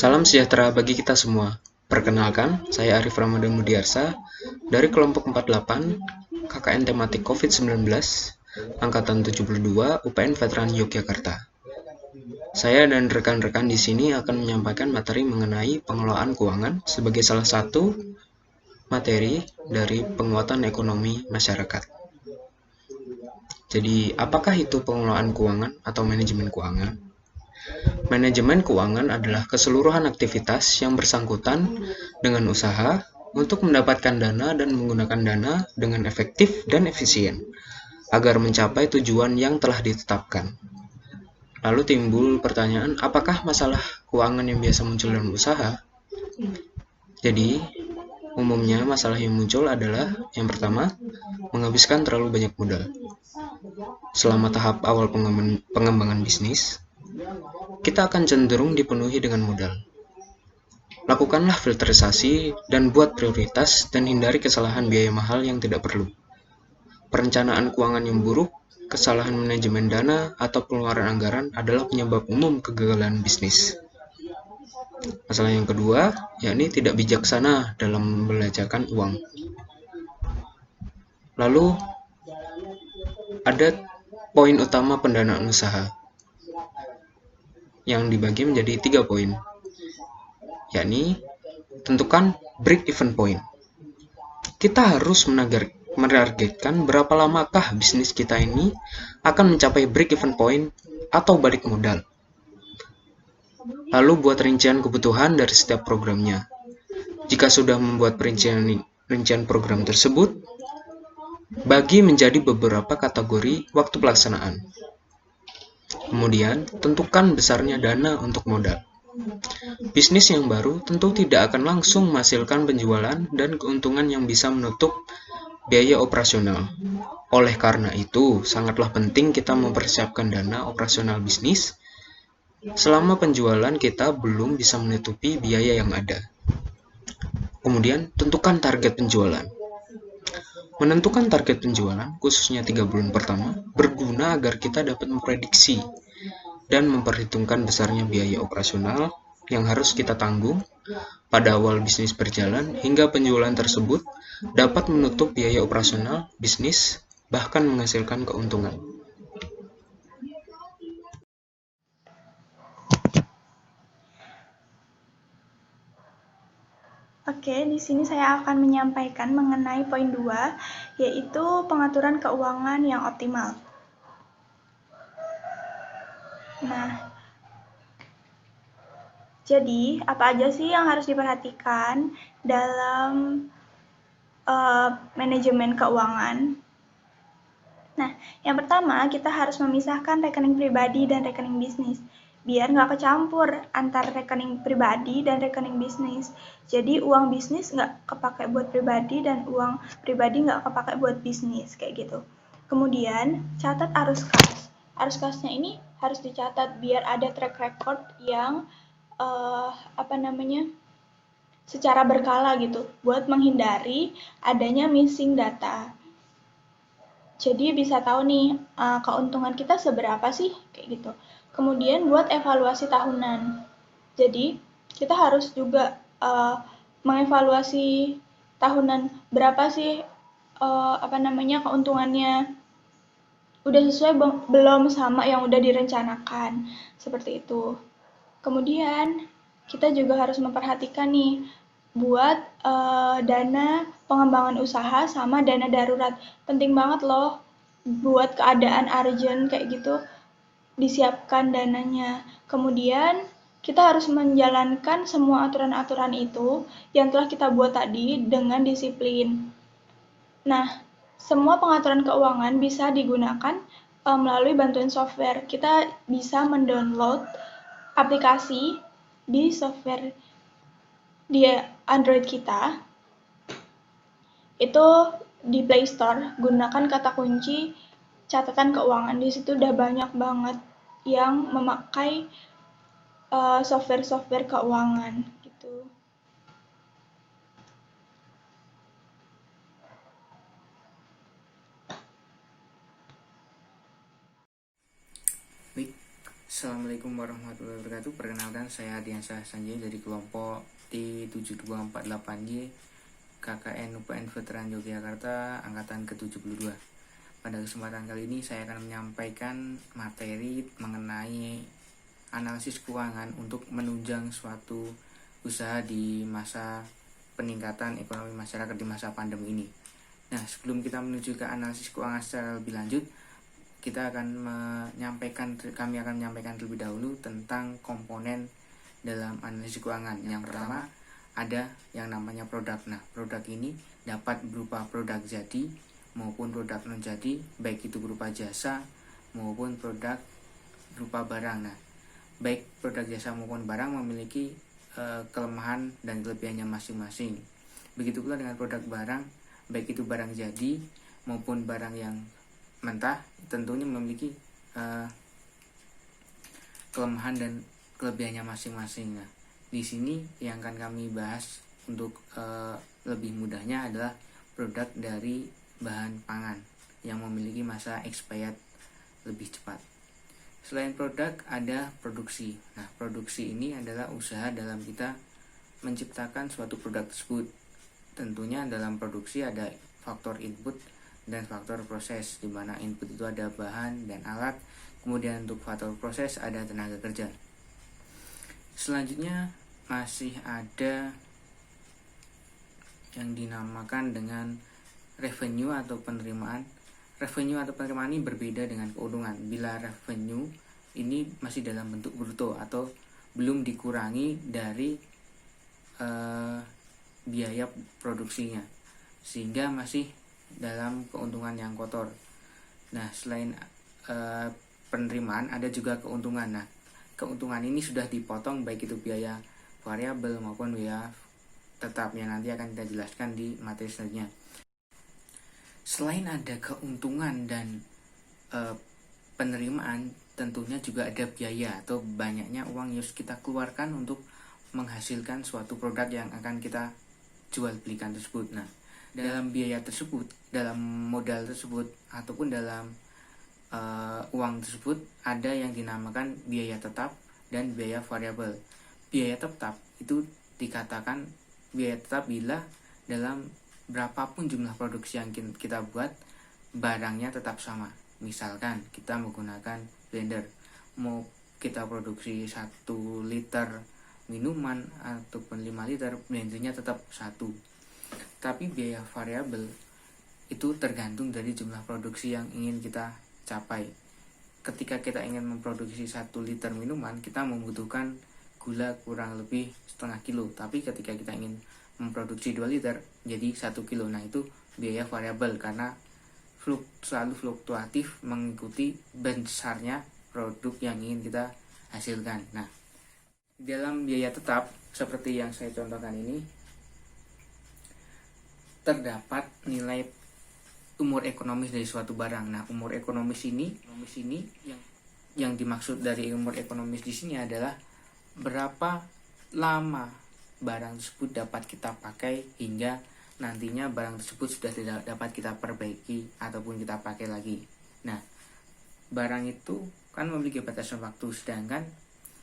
Salam sejahtera bagi kita semua. Perkenalkan, saya Arif Ramadan Mudiarsa dari kelompok 48 KKN tematik COVID-19 angkatan 72 UPN Veteran Yogyakarta. Saya dan rekan-rekan di sini akan menyampaikan materi mengenai pengelolaan keuangan sebagai salah satu materi dari penguatan ekonomi masyarakat. Jadi, apakah itu pengelolaan keuangan atau manajemen keuangan? Manajemen keuangan adalah keseluruhan aktivitas yang bersangkutan dengan usaha untuk mendapatkan dana dan menggunakan dana dengan efektif dan efisien agar mencapai tujuan yang telah ditetapkan. Lalu timbul pertanyaan, apakah masalah keuangan yang biasa muncul dalam usaha? Jadi, umumnya masalah yang muncul adalah yang pertama, menghabiskan terlalu banyak modal. Selama tahap awal pengembangan bisnis, kita akan cenderung dipenuhi dengan modal. Lakukanlah filterisasi dan buat prioritas dan hindari kesalahan biaya mahal yang tidak perlu. Perencanaan keuangan yang buruk, kesalahan manajemen dana, atau pengeluaran anggaran adalah penyebab umum kegagalan bisnis. Masalah yang kedua, yakni tidak bijaksana dalam membelanjakan uang. Lalu, ada poin utama pendanaan usaha yang dibagi menjadi 3 poin, yakni tentukan break-even point. Kita harus menargetkan berapa lamakah bisnis kita ini akan mencapai break-even point atau balik modal. Lalu buat rincian kebutuhan dari setiap programnya. Jika sudah membuat rincian program tersebut, bagi menjadi beberapa kategori waktu pelaksanaan. Kemudian, tentukan besarnya dana untuk modal. Bisnis yang baru tentu tidak akan langsung menghasilkan penjualan dan keuntungan yang bisa menutup biaya operasional. Oleh karena itu, sangatlah penting kita mempersiapkan dana operasional bisnis selama penjualan kita belum bisa menutupi biaya yang ada. Kemudian, tentukan target penjualan. Menentukan target penjualan, khususnya 3 bulan pertama, berguna agar kita dapat memprediksi dan memperhitungkan besarnya biaya operasional yang harus kita tanggung pada awal bisnis berjalan hingga penjualan tersebut dapat menutup biaya operasional bisnis bahkan menghasilkan keuntungan. Oke, di sini saya akan menyampaikan mengenai poin 2, yaitu pengaturan keuangan yang optimal. Nah, jadi apa aja sih yang harus diperhatikan dalam manajemen keuangan? Nah, yang pertama kita harus memisahkan rekening pribadi dan rekening bisnis, biar nggak kecampur antara rekening pribadi dan rekening bisnis. Jadi uang bisnis nggak kepake buat pribadi dan uang pribadi nggak kepake buat bisnis, kayak gitu. Kemudian, catat arus kas. Arus kasnya ini harus dicatat biar ada track record yang secara berkala gitu, buat menghindari adanya missing data. Jadi bisa tahu nih keuntungan kita seberapa sih, kayak gitu. Kemudian buat evaluasi tahunan. Jadi kita harus juga mengevaluasi tahunan berapa sih keuntungannya, udah sesuai belum sama yang udah direncanakan, seperti itu. Kemudian kita juga harus memperhatikan nih buat dana pengembangan usaha sama dana darurat. Penting banget loh buat keadaan urgent kayak gitu disiapkan dananya. Kemudian kita harus menjalankan semua aturan-aturan itu yang telah kita buat tadi dengan disiplin. Nah, semua pengaturan keuangan bisa digunakan melalui bantuan software. Kita bisa mendownload aplikasi di software di Android kita, itu di Play Store, gunakan kata kunci catatan keuangan. Di situ udah banyak banget yang memakai software-software keuangan gitu. Baik, Assalamualaikum warahmatullahi wabarakatuh. Perkenalkan, saya Ardiansyah Sanjay dari kelompok T7248Y KKN UPN Veteran Yogyakarta Angkatan ke-72. Pada kesempatan kali ini saya akan menyampaikan materi mengenai analisis keuangan untuk menunjang suatu usaha di masa peningkatan ekonomi masyarakat di masa pandemi ini. Nah, sebelum kita menuju ke analisis keuangan secara lebih lanjut, kami akan menyampaikan terlebih dahulu tentang komponen dalam analisis keuangan. Yang pertama ada yang namanya produk. Nah, produk ini dapat berupa produk jadi maupun produk non jadi, baik itu berupa jasa maupun produk berupa barang. Nah, baik produk jasa maupun barang memiliki kelemahan dan kelebihannya masing-masing. Begitu pula dengan produk barang, baik itu barang jadi maupun barang yang mentah, tentunya memiliki kelemahan dan kelebihannya masing-masing. Nah, di sini yang akan kami bahas untuk lebih mudahnya adalah produk dari bahan pangan yang memiliki masa expired lebih cepat. Selain produk, ada produksi. Nah, produksi ini adalah usaha dalam kita menciptakan suatu produk tersebut. Tentunya dalam produksi ada faktor input dan faktor proses, di mana input itu ada bahan dan alat, kemudian untuk faktor proses ada tenaga kerja. Selanjutnya masih ada yang dinamakan dengan revenue atau penerimaan. Revenue atau penerimaan ini berbeda dengan keuntungan. Bila revenue ini masih dalam bentuk bruto atau belum dikurangi dari biaya produksinya, sehingga masih dalam keuntungan yang kotor. Nah, selain penerimaan ada juga keuntungan. Nah, keuntungan ini sudah dipotong baik itu biaya variabel maupun biaya tetap yang nanti akan kita jelaskan di materi selanjutnya. Selain ada keuntungan dan penerimaan, tentunya juga ada biaya atau banyaknya uang yang harus kita keluarkan untuk menghasilkan suatu produk yang akan kita jual belikan tersebut. Nah, dalam biaya tersebut, dalam modal tersebut, ataupun dalam uang tersebut ada yang dinamakan biaya tetap dan biaya variabel. Biaya tetap itu dikatakan biaya tetap bila dalam berapapun jumlah produksi yang kita buat, barangnya tetap sama. Misalkan kita menggunakan blender, mau kita produksi 1 liter minuman ataupun 5 liter, blendernya tetap 1. Tapi biaya variabel itu tergantung dari jumlah produksi yang ingin kita capai. Ketika kita ingin memproduksi 1 liter minuman, kita membutuhkan gula kurang lebih setengah kilo. Tapi ketika kita ingin memproduksi 2 liter, jadi 1 kilo. Nah, itu biaya variabel karena selalu fluktuatif mengikuti besarnya produk yang ingin kita hasilkan. Nah, dalam biaya tetap seperti yang saya contohkan ini, terdapat nilai umur ekonomis dari suatu barang. Nah, umur ekonomis ini yang dimaksud dari umur ekonomis di sini adalah berapa lama barang tersebut dapat kita pakai hingga nantinya barang tersebut sudah tidak dapat kita perbaiki ataupun kita pakai lagi. Nah, barang itu kan memiliki batasan waktu, sedangkan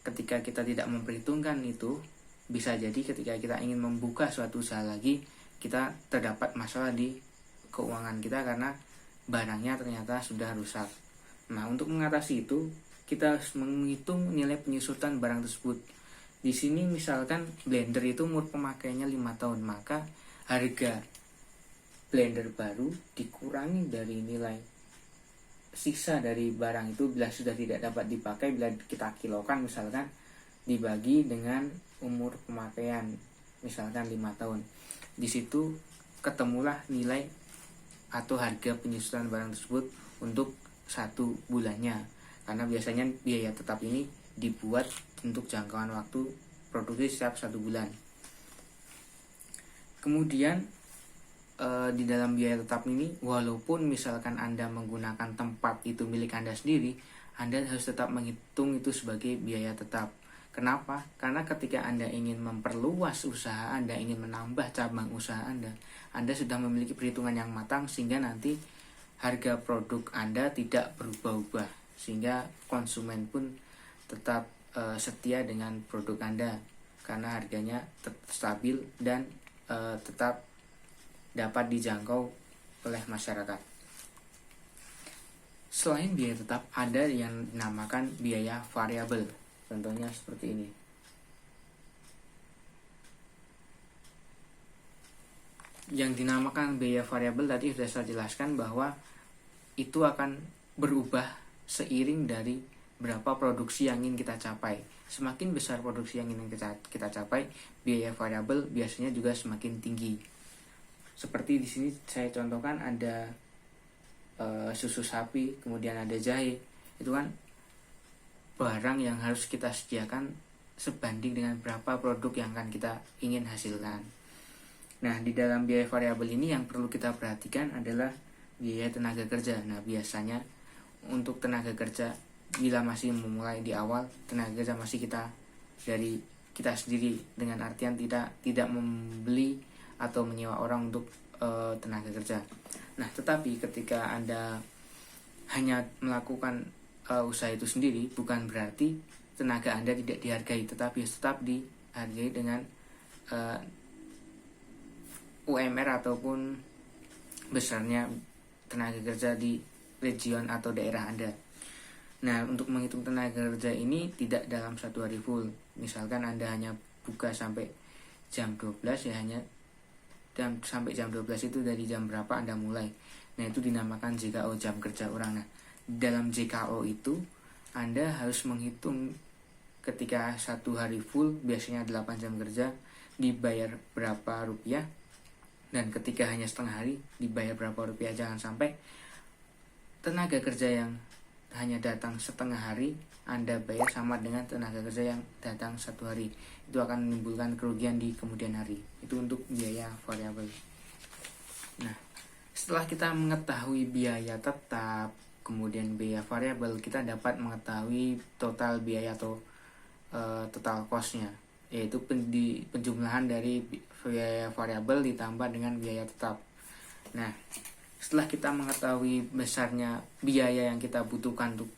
ketika kita tidak memperhitungkan itu, bisa jadi ketika kita ingin membuka suatu usaha lagi, kita terdapat masalah di keuangan kita karena barangnya ternyata sudah rusak. Nah, untuk mengatasi itu, kita harus menghitung nilai penyusutan barang tersebut. Di sini misalkan blender itu umur pemakaiannya 5 tahun, maka harga blender baru dikurangi dari nilai sisa dari barang itu bila sudah tidak dapat dipakai, bila kita kilokan misalkan, dibagi dengan umur pemakaian misalkan 5 tahun. Di situ ketemulah nilai atau harga penyusutan barang tersebut untuk 1 bulannya. Karena biasanya biaya tetap ini dibuat untuk jangkauan waktu produksi setiap 1 bulan. Kemudian di dalam biaya tetap ini, walaupun misalkan Anda menggunakan tempat itu milik Anda sendiri, Anda harus tetap menghitung itu sebagai biaya tetap. Kenapa? Karena ketika Anda ingin memperluas usaha Anda, ingin menambah cabang usaha Anda sudah memiliki perhitungan yang matang sehingga nanti harga produk Anda tidak berubah-ubah, sehingga konsumen pun tetap setia dengan produk Anda karena harganya stabil dan tetap dapat dijangkau oleh masyarakat. Selain biaya tetap, ada yang dinamakan biaya variabel. Contohnya seperti ini. Yang dinamakan biaya variabel tadi sudah saya jelaskan bahwa itu akan berubah seiring dari berapa produksi yang ingin kita capai. Semakin besar produksi yang ingin kita capai, biaya variabel biasanya juga semakin tinggi. Seperti di sini saya contohkan ada susu sapi, kemudian ada jahe. Itu kan barang yang harus kita sediakan sebanding dengan berapa produk yang akan kita ingin hasilkan. Nah, di dalam biaya variabel ini yang perlu kita perhatikan adalah biaya tenaga kerja. Nah, biasanya untuk tenaga kerja, bila masih memulai di awal, tenaga kerja masih dari kita sendiri, dengan artian tidak membeli atau menyewa orang untuk tenaga kerja. Nah, tetapi ketika Anda hanya melakukan usaha itu sendiri, bukan berarti tenaga Anda tidak dihargai, tetapi tetap dihargai dengan UMR ataupun besarnya tenaga kerja di region atau daerah Anda. Nah, untuk menghitung tenaga kerja ini tidak dalam satu hari full. Misalkan Anda hanya buka sampai jam 12, ya hanya sampai jam 12 itu dari jam berapa Anda mulai. Nah, itu dinamakan JKO, jam kerja orang. Nah, dalam JKO itu Anda harus menghitung ketika satu hari full, biasanya 8 jam kerja, dibayar berapa rupiah. Dan ketika hanya setengah hari, dibayar berapa rupiah. Jangan sampai tenaga kerja yang hanya datang setengah hari Anda bayar sama dengan tenaga kerja yang datang satu hari. Itu akan menimbulkan kerugian di kemudian hari. Itu untuk biaya variabel. Nah, setelah kita mengetahui biaya tetap, kemudian biaya variabel, kita dapat mengetahui total biaya atau total cost-nya, yaitu penjumlahan dari biaya variabel ditambah dengan biaya tetap. Nah, setelah kita mengetahui besarnya biaya yang kita butuhkan untuk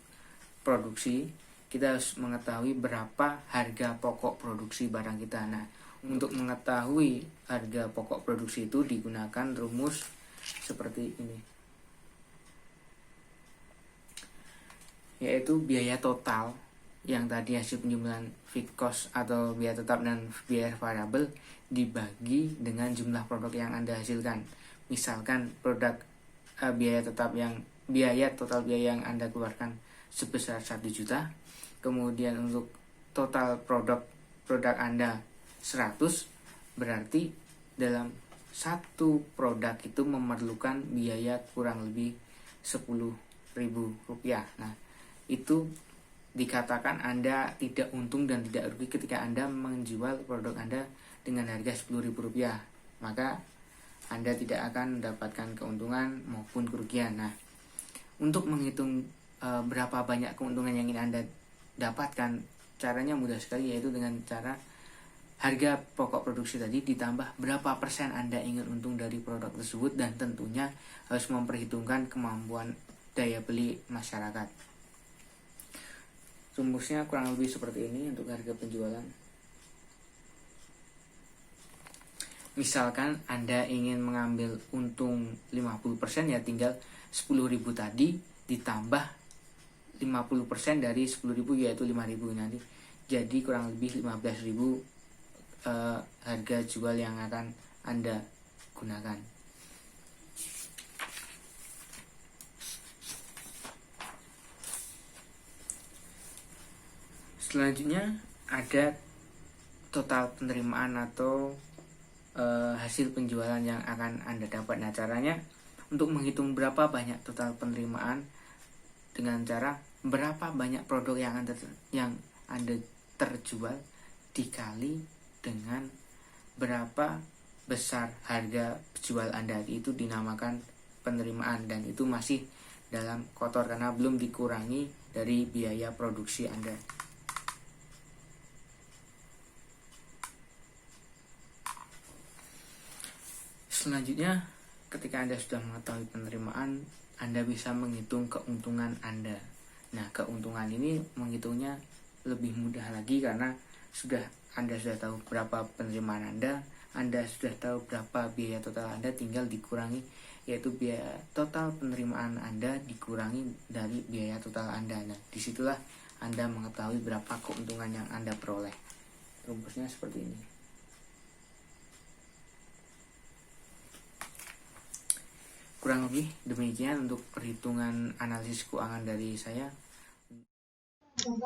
produksi, kita harus mengetahui berapa harga pokok produksi barang kita. Nah, untuk mengetahui harga pokok produksi itu digunakan rumus seperti ini, yaitu biaya total yang tadi hasil penjumlahan fixed cost atau biaya tetap dan biaya variabel dibagi dengan jumlah produk yang Anda hasilkan. Misalkan biaya total biaya yang Anda keluarkan sebesar 1 juta, kemudian untuk total produk Anda 100, berarti dalam satu produk itu memerlukan biaya kurang lebih Rp10.000. Nah, itu dikatakan Anda tidak untung dan tidak rugi ketika Anda menjual produk Anda dengan harga Rp10.000. Maka Anda tidak akan mendapatkan keuntungan maupun kerugian. Nah, untuk menghitung berapa banyak keuntungan yang ingin Anda dapatkan, caranya mudah sekali, yaitu dengan cara harga pokok produksi tadi ditambah berapa persen Anda ingin untung dari produk tersebut, dan tentunya harus memperhitungkan kemampuan daya beli masyarakat. Rumusnya kurang lebih seperti ini untuk harga penjualan. Misalkan Anda ingin mengambil untung 50%, ya tinggal 10.000 tadi ditambah 50% dari 10.000, yaitu 5.000 nanti. Jadi kurang lebih 15.000 harga jual yang akan Anda gunakan. Selanjutnya ada total penerimaan atau hasil penjualan yang akan Anda dapat. Nah, caranya untuk menghitung berapa banyak total penerimaan dengan cara berapa banyak produk yang Anda terjual dikali dengan berapa besar harga jual Anda. Itu dinamakan penerimaan, dan itu masih dalam kotor karena belum dikurangi dari biaya produksi Anda. Selanjutnya, ketika Anda sudah mengetahui penerimaan, Anda bisa menghitung keuntungan Anda. Nah, keuntungan ini menghitungnya lebih mudah lagi karena Anda sudah tahu berapa penerimaan Anda sudah tahu berapa biaya total Anda, tinggal dikurangi, yaitu biaya total penerimaan Anda dikurangi dari biaya total Anda. Nah, disitulah Anda mengetahui berapa keuntungan yang Anda peroleh. Rumusnya seperti ini. Kurang lebih demikian untuk perhitungan analisis keuangan dari saya.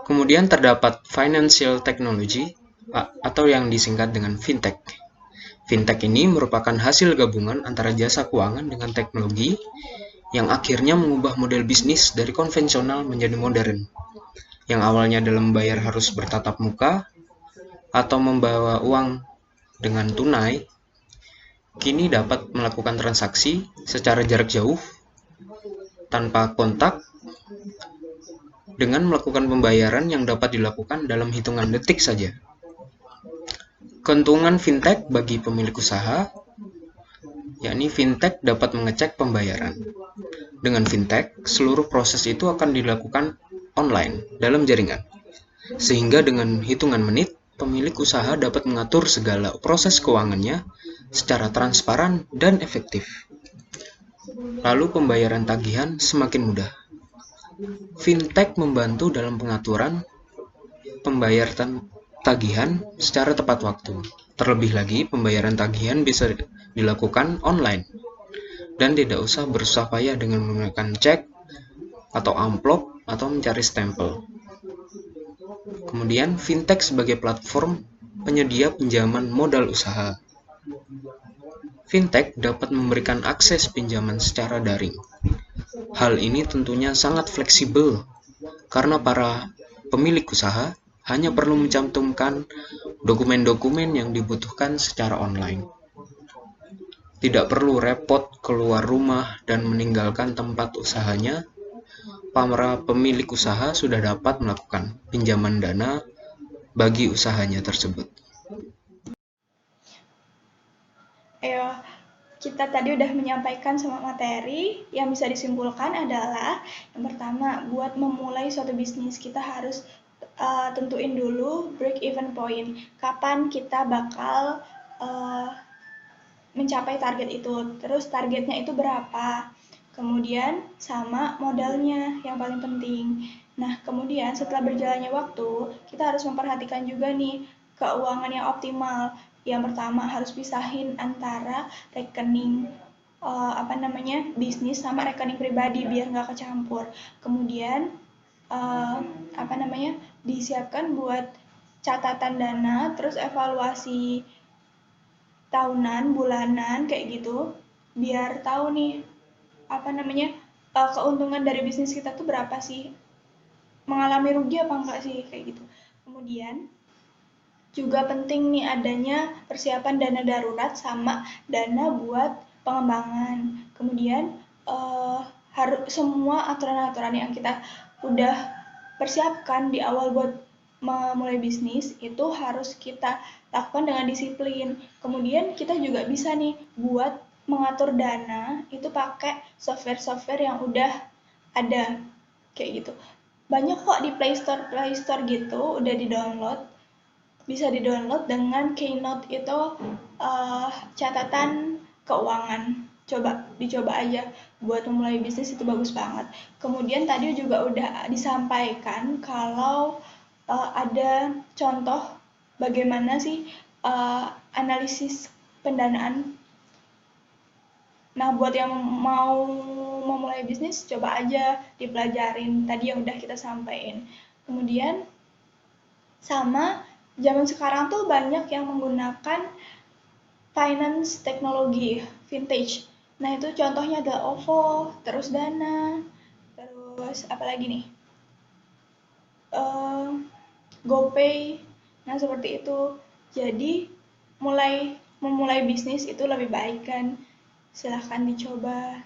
Kemudian terdapat financial technology atau yang disingkat dengan fintech. Fintech ini merupakan hasil gabungan antara jasa keuangan dengan teknologi yang akhirnya mengubah model bisnis dari konvensional menjadi modern. Yang awalnya dalam bayar harus bertatap muka atau membawa uang dengan tunai, kini dapat melakukan transaksi secara jarak jauh tanpa kontak dengan melakukan pembayaran yang dapat dilakukan dalam hitungan detik saja. Keuntungan fintech bagi pemilik usaha, yakni fintech dapat mengecek pembayaran. Dengan fintech, seluruh proses itu akan dilakukan online dalam jaringan. Sehingga dengan hitungan menit, pemilik usaha dapat mengatur segala proses keuangannya secara transparan dan efektif. Lalu pembayaran tagihan semakin mudah. Fintech membantu dalam pengaturan pembayaran tagihan secara tepat waktu. Terlebih lagi, pembayaran tagihan bisa dilakukan online dan tidak usah bersusah payah dengan menggunakan cek atau amplop atau mencari stempel. Kemudian, fintech sebagai platform penyedia pinjaman modal usaha. Fintech dapat memberikan akses pinjaman secara daring. Hal ini tentunya sangat fleksibel karena para pemilik usaha hanya perlu mencantumkan dokumen-dokumen yang dibutuhkan secara online. Tidak perlu repot keluar rumah dan meninggalkan tempat usahanya. Para pemilik usaha sudah dapat melakukan pinjaman dana bagi usahanya tersebut. Kita tadi udah menyampaikan semua materi. Yang bisa disimpulkan adalah yang pertama, buat memulai suatu bisnis kita harus tentuin dulu break even point. Kapan kita bakal mencapai target itu. Terus targetnya itu berapa. Kemudian sama modalnya yang paling penting. Nah, kemudian setelah berjalannya waktu, kita harus memperhatikan juga nih keuangan yang optimal. Yang pertama harus pisahin antara rekening bisnis sama rekening pribadi biar nggak kecampur. Kemudian disiapkan buat catatan dana, terus evaluasi tahunan, bulanan kayak gitu, biar tahu nih keuntungan dari bisnis kita tuh berapa sih, mengalami rugi apa enggak sih kayak gitu. Kemudian juga penting nih adanya persiapan dana darurat sama dana buat pengembangan. Kemudian harus semua aturan-aturan yang kita udah persiapkan di awal buat memulai bisnis itu harus kita lakukan dengan disiplin. Kemudian kita juga bisa nih buat mengatur dana itu pakai software-software yang udah ada kayak gitu. Banyak kok di Play Store gitu udah di-download. Bisa di-download dengan Keynote itu catatan keuangan. Dicoba aja buat memulai bisnis, itu bagus banget. Kemudian tadi juga udah disampaikan kalau ada contoh bagaimana sih analisis pendanaan. Nah, buat yang mau memulai bisnis, coba aja dipelajarin tadi yang udah kita sampaikan. Kemudian sama zaman sekarang tuh banyak yang menggunakan finance teknologi vintage. Nah, itu contohnya adalah OVO, terus Dana, terus apa lagi nih? GoPay. Nah, seperti itu. Jadi, memulai bisnis itu lebih baik kan. Silahkan dicoba.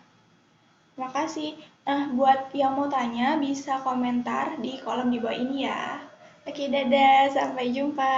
Terima kasih. Nah, buat yang mau tanya bisa komentar di kolom di bawah ini ya. Oke, dadah. Sampai jumpa.